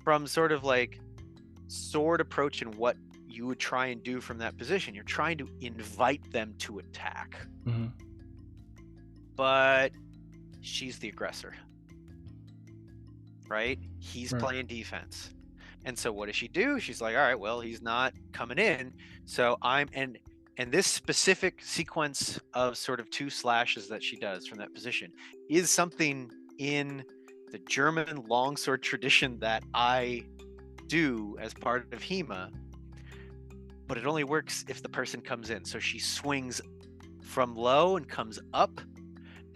From sort of like sword approach and what you would try and do from that position, you're trying to invite them to attack. Mhm. But she's the aggressor, right? He's Right. playing defense. And so what does she do? She's like, all right, well, he's not coming in. So and this specific sequence of sort of 2 slashes that she does from that position is something in the German longsword tradition that I do as part of HEMA, but it only works if the person comes in. So she swings from low and comes up,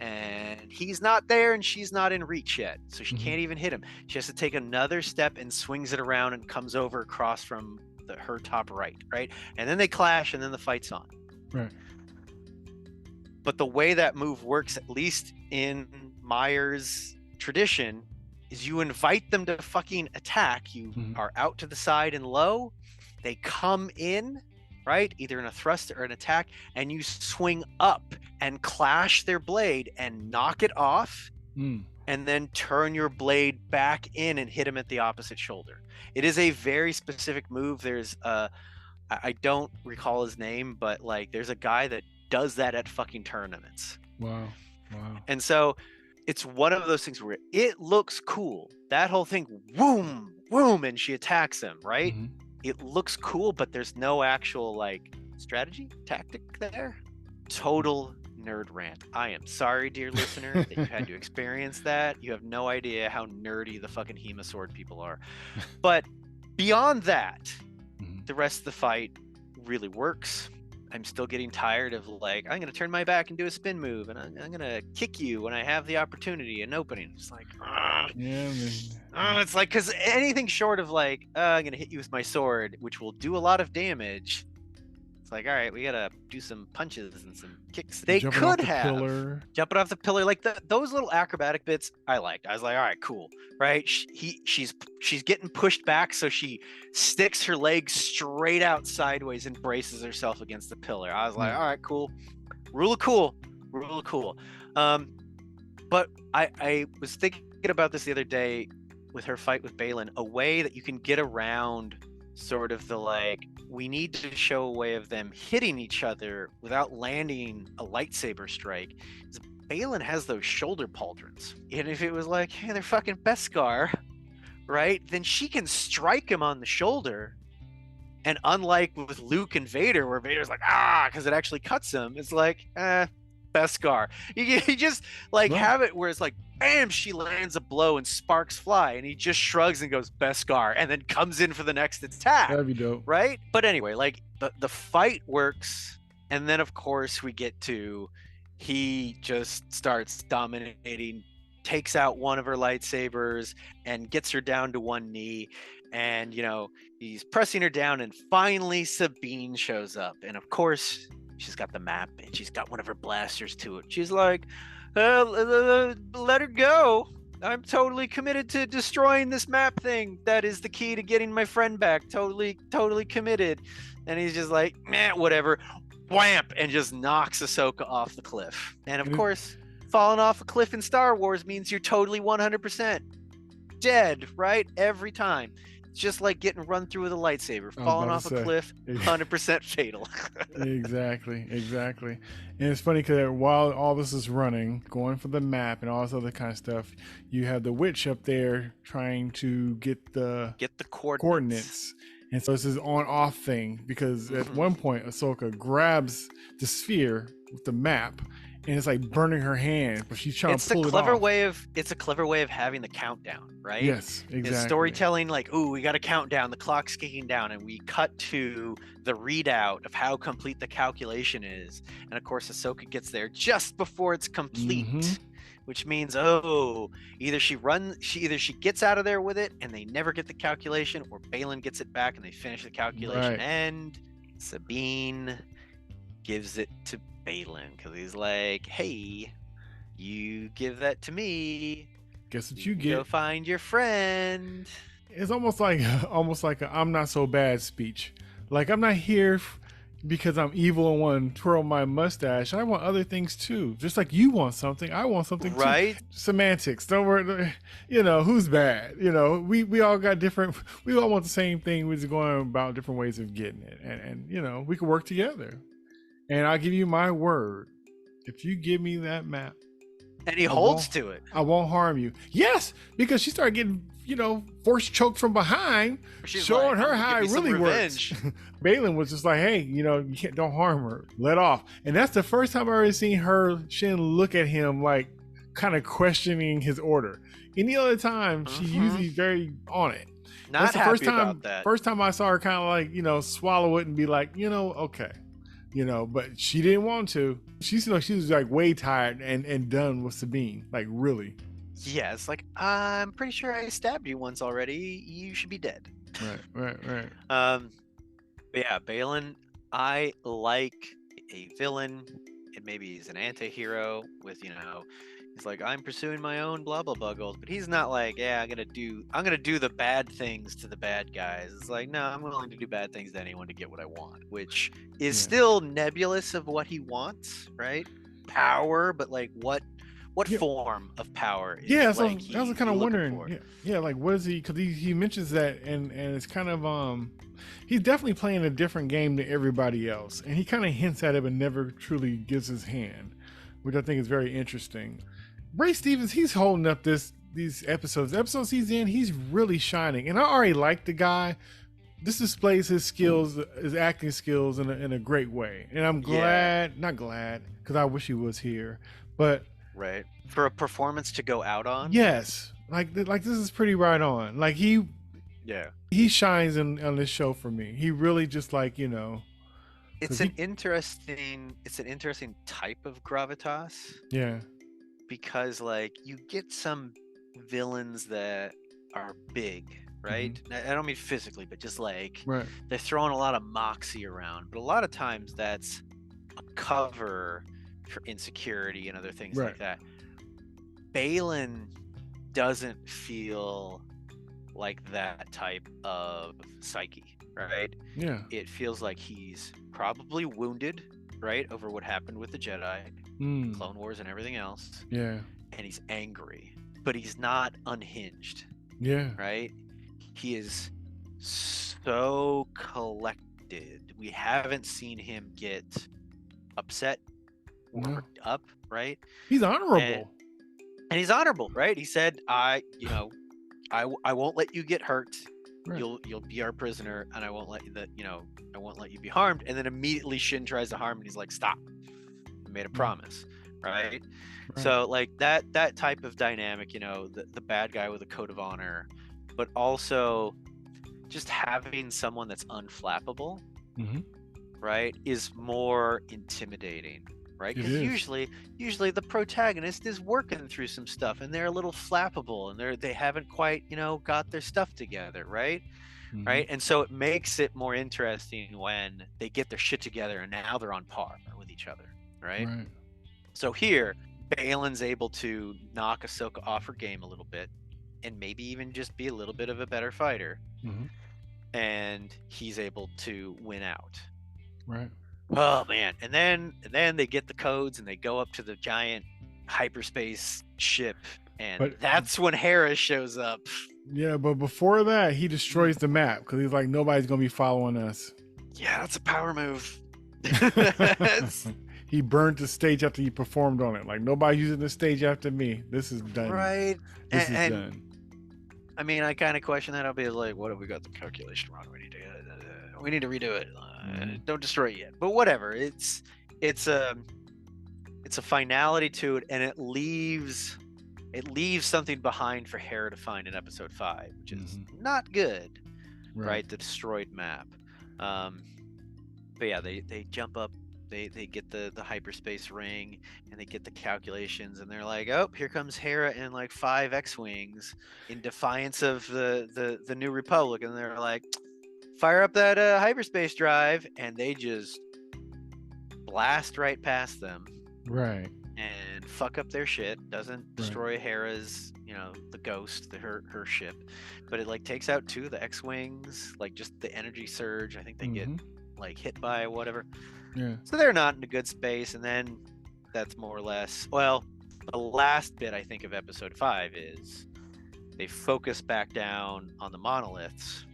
and he's not there and she's not in reach yet, so she can't even hit him. She has to take another step and swings it around and comes over across from her top right, and then they clash and then the fight's on. Right. But the way that move works, at least in Meyer's tradition, is you invite them to fucking attack. You are out to the side and low, they come in, right, either in a thrust or an attack, and you swing up and clash their blade and knock it off, and then turn your blade back in and hit him at the opposite shoulder. It is a very specific move. There's I don't recall his name, but like there's a guy that does that at fucking tournaments. Wow. And so it's one of those things where it looks cool. That whole thing, boom, boom, and she attacks him, right? It looks cool, but there's no actual like strategy, tactic there. Total nerd rant. I am sorry, dear listener, that you had to experience that. You have no idea how nerdy the fucking HEMA sword people are. But beyond that, the rest of the fight really works. I'm still getting tired of like, I'm going to turn my back and do a spin move, and I'm going to kick you when I have the opportunity and opening. It's like, it's like, because anything short of like, I'm going to hit you with my sword, which will do a lot of damage. It's like, all right, we got to do some punches and some kicks. They Jumping could off the have pillar. jumping off the pillar, like those little acrobatic bits I liked. I was like, all right, cool, right? She's getting pushed back, so she sticks her legs straight out sideways and braces herself against the pillar. I was like, all right, cool. Rule of cool. But I was thinking about this the other day with her fight with Balin, a way that you can get around sort of the like, we need to show a way of them hitting each other without landing a lightsaber strike. Balin has those shoulder pauldrons, and if it was like, hey, they're fucking Beskar, right, then she can strike him on the shoulder. And unlike with Luke and Vader, where Vader's like, because it actually cuts him, it's like, Beskar. You just like have it where it's like, bam, she lands a blow and sparks fly, and he just shrugs and goes Beskar, and then comes in for the next attack. That'd be dope, right? But anyway, like the fight works, and then of course we get to, he just starts dominating, takes out one of her lightsabers and gets her down to one knee, and he's pressing her down, and finally Sabine shows up, and of course she's got the map and she's got one of her blasters to it. She's like, let her go. I'm totally committed to destroying this map thing. That is the key to getting my friend back. Totally committed. And he's just like, whatever. Whamp, and just knocks Ahsoka off the cliff. And of course, falling off a cliff in Star Wars means you're totally 100% dead, right? Every time. It's just like getting run through with a lightsaber, I was falling about to off a say. cliff, 100% fatal. Exactly, exactly. And it's funny because while all this is running, going for the map and all this other kind of stuff, you have the witch up there trying to get the Get the coordinates. coordinates. And so it's this on-off thing because at one point Ahsoka grabs the sphere with the map and it's like burning her hand, but she's trying to pull it off. It's a clever way of having the countdown, right? Yes, exactly. It's storytelling, like, ooh, we got a countdown, the clock's kicking down, and we cut to the readout of how complete the calculation is. And of course, Ahsoka gets there just before it's complete, which means, either she gets out of there with it and they never get the calculation, or Baylan gets it back and they finish the calculation. Right. And Sabine gives it to Baylan because he's like, hey, you give that to me, guess what you get? Go find your friend. It's almost like a I'm not so bad speech. Like, I'm not here because I'm evil and want to twirl my mustache. I want other things too. Just like you want something, I want something right? too. Semantics. Don't worry. Who's bad? We all got different. We all want the same thing. We're just going about different ways of getting it, and we can work together. And I'll give you my word. If you give me that map, and he holds to it, I won't harm you. Yes, because she started getting, force choked from behind, showing her how it really works. Baylan was just like, hey, you don't harm her. Let off. And that's the first time I've ever seen Shin look at him like kind of questioning his order. Any other time, she's usually very on it. Not happy about that. First time I saw her kind of like, swallow it and be like, okay. But she didn't want to. She was like way tired and done with Sabine, like really. Yeah, it's like, I'm pretty sure I stabbed you once already. You should be dead. Right. But yeah, Baylan, I like a villain, and maybe he's an anti-hero with, he's like, I'm pursuing my own blah blah blah goals, but he's not like, yeah, I'm gonna do the bad things to the bad guys. It's like, no, I'm willing to do bad things to anyone to get what I want, which is still nebulous of what he wants, right? Power, but like what form of power is I was kind of wondering. Yeah, like what is he? Because he mentions that, and it's kind of he's definitely playing a different game than everybody else, and he kind of hints at it but never truly gives his hand, which I think is very interesting. Ray Stevens, he's holding up these episodes. The episodes he's in, he's really shining, and I already like the guy. This displays his skills, his acting skills in a great way, and I'm glad, not glad, because I wish he was here, but. Right. For a performance to go out on? Yes. Like this is pretty right on. Like he shines on this show for me. He really just like, It's an interesting type of gravitas. Yeah. Because like you get some villains that are big, right? I don't mean physically, but just like they're throwing a lot of moxie around. But a lot of times that's a cover for insecurity and other things like that. Baylan doesn't feel like that type of psyche, right? Yeah. It feels like he's probably wounded, right, over what happened with the Jedi, Clone Wars and everything else. Yeah. And he's angry, but he's not unhinged. Yeah. Right? He is so collected. We haven't seen him get upset, worked up, right? He's honorable. And he's honorable, right? He said, I won't let you get hurt. Right. You'll be our prisoner, and I won't let you be harmed. And then immediately Shin tries to harm him, and he's like, stop. I made a promise, right? So like that type of dynamic, the bad guy with a code of honor, but also just having someone that's unflappable, right, is more intimidating. Right? Because usually the protagonist is working through some stuff and they're a little flappable and they haven't quite, got their stuff together, right? Right? And so it makes it more interesting when they get their shit together and now they're on par with each other, right? So here, Baylan's able to knock Ahsoka off her game a little bit and maybe even just be a little bit of a better fighter. And he's able to win out. Right. Oh man, and then they get the codes and they go up to the giant hyperspace ship, and that's when Hera shows up. Yeah, but before that, he destroys the map because he's like, nobody's gonna be following us. Yeah, that's a power move. It's, He burned the stage after he performed on it. Like, nobody using the stage after me. This is done. right. This is And done. I mean, I kind of question that. I'll be like, what have we got the calculation wrong? We need to redo it. Don't destroy it yet. But whatever. It's a finality to it, and it leaves something behind for Hera to find in episode 5, which is not good. Right, the destroyed map. But yeah, they jump up. They get the hyperspace ring, and they get the calculations, and they're like, oh, here comes Hera in like 5 X-wings in defiance of the New Republic, and they're like, fire up that hyperspace drive, and they just blast right past them, right, and fuck up their shit. Doesn't destroy Hera's, the ghost, her ship, but it like takes out 2 of the X-wings, like just the energy surge. I think they get like hit by whatever. Yeah. So they're not in a good space, and then that's more or less, well, the last bit I think of episode 5 is they focus back down on the monoliths,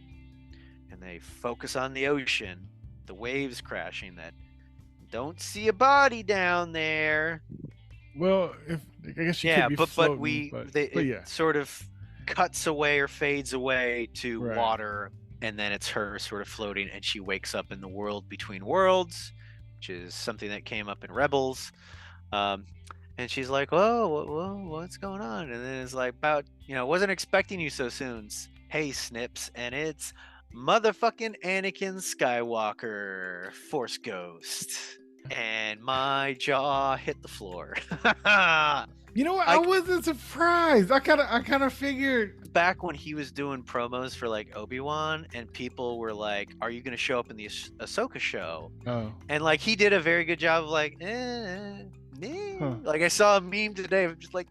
and they focus on the ocean, the waves crashing, that don't see a body down there. Well, I guess you could be floating, it sort of cuts away or fades away to water, and then it's her sort of floating, and she wakes up in the world between worlds, which is something that came up in Rebels. And she's like, whoa, what's going on? And then it's like, wasn't expecting you so soon. Hey, Snips, and it's motherfucking Anakin Skywalker, Force Ghost. And my jaw hit the floor. You know what? I wasn't surprised. I kind of figured back when he was doing promos for like Obi-Wan, and people were like, "Are you going to show up in the Ahsoka show?" Oh, and like he did a very good job of like, like I saw a meme today of just like,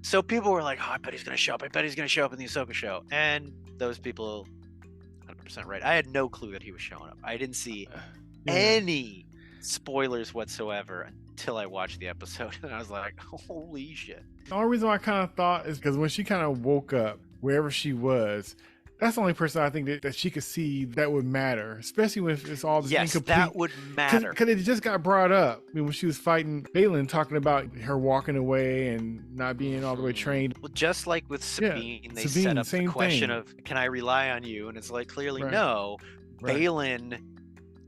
So people were like, "Oh, I bet he's going to show up. I bet he's going to show up in the Ahsoka show." And those people, 100% right. I had no clue that he was showing up. I didn't see any spoilers whatsoever until I watched the episode, and I was like, holy shit. The only reason I kind of thought is because when she kind of woke up wherever she was, that's the only person I think that she could see that would matter, especially when it's all this incomplete. That would matter. Because it just got brought up. I mean, when she was fighting Balin, talking about her walking away and not being all the way trained. Well, just like with Sabine, they set up the question of, can I rely on you? And it's like, clearly no. Balin,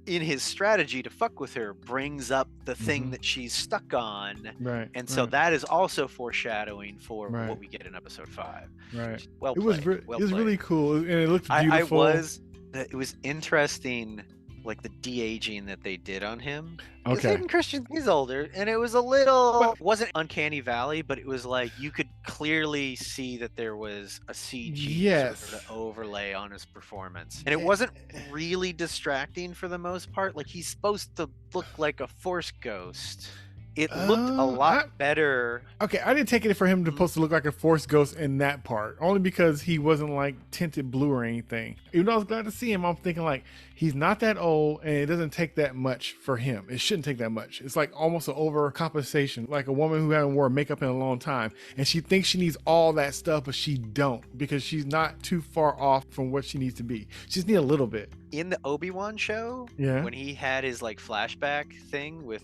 in his strategy to fuck with her, brings up the thing that she's stuck on, and so that is also foreshadowing for what we get in episode 5. Right. Well, it was really cool, and it looked beautiful. It was interesting, like the de-aging that they did on him. Okay. Hayden Christensen, he's older, and it was a little, wasn't Uncanny Valley, but it was like you could clearly see that there was a CG sort of overlay on his performance, and it wasn't really distracting for the most part. Like, he's supposed to look like a Force ghost. It looked a lot better. Okay, I didn't take it for him supposed to look like a Force ghost in that part, only because he wasn't like tinted blue or anything. Even though I was glad to see him, I'm thinking like, he's not that old, and it doesn't take that much for him. It shouldn't take that much. It's like almost an overcompensation, like a woman who hasn't worn makeup in a long time, and she thinks she needs all that stuff, but she don't, because she's not too far off from what she needs to be. She just needs a little bit. In the Obi-Wan show, when he had his like flashback thing with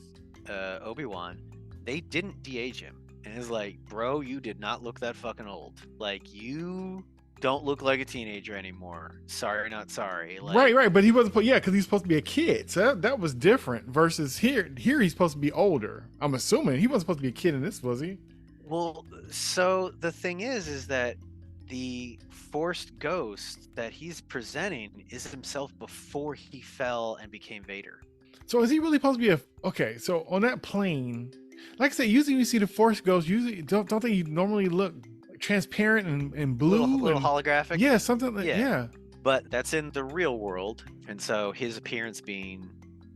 Obi-Wan, they didn't de-age him, and it's like, bro, you did not look that fucking old. Like, you don't look like a teenager anymore. Sorry, not sorry. Like, right, but he wasn't. Because he's supposed to be a kid, so that was different. Versus here he's supposed to be older. I'm assuming he wasn't supposed to be a kid in this, was he? Well, so the thing is that the forced ghost that he's presenting is himself before he fell and became Vader. So is he really supposed to be okay, so on that plane, like I said, usually you see the Force ghosts, usually don't they normally look transparent and blue? A little holographic? Yeah, something like, yeah. But that's in the real world, and so his appearance being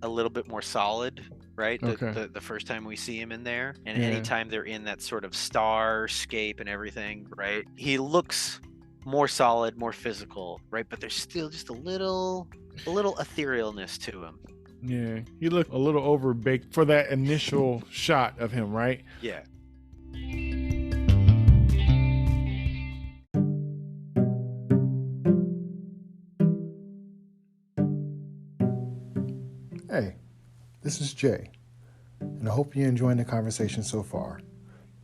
a little bit more solid, right? The first time we see him in there, and anytime they're in that sort of starscape and everything, right? He looks more solid, more physical, right? But there's still just a little etherealness to him. Yeah, he looked a little overbaked for that initial shot of him, right? Yeah. this is Jay, and I hope you're enjoying the conversation so far.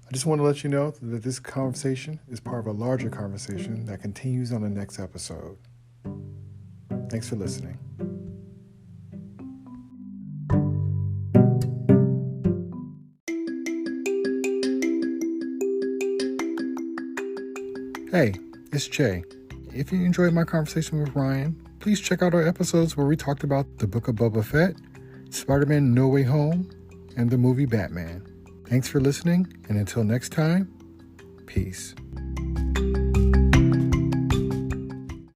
I just want to let you know that this conversation is part of a larger conversation that continues on the next episode. Thanks for listening. Hey, it's Jay. If you enjoyed my conversation with Ryan, please check out our episodes where we talked about the Book of Boba Fett, Spider-Man No Way Home, and the movie Batman. Thanks for listening, and until next time, peace.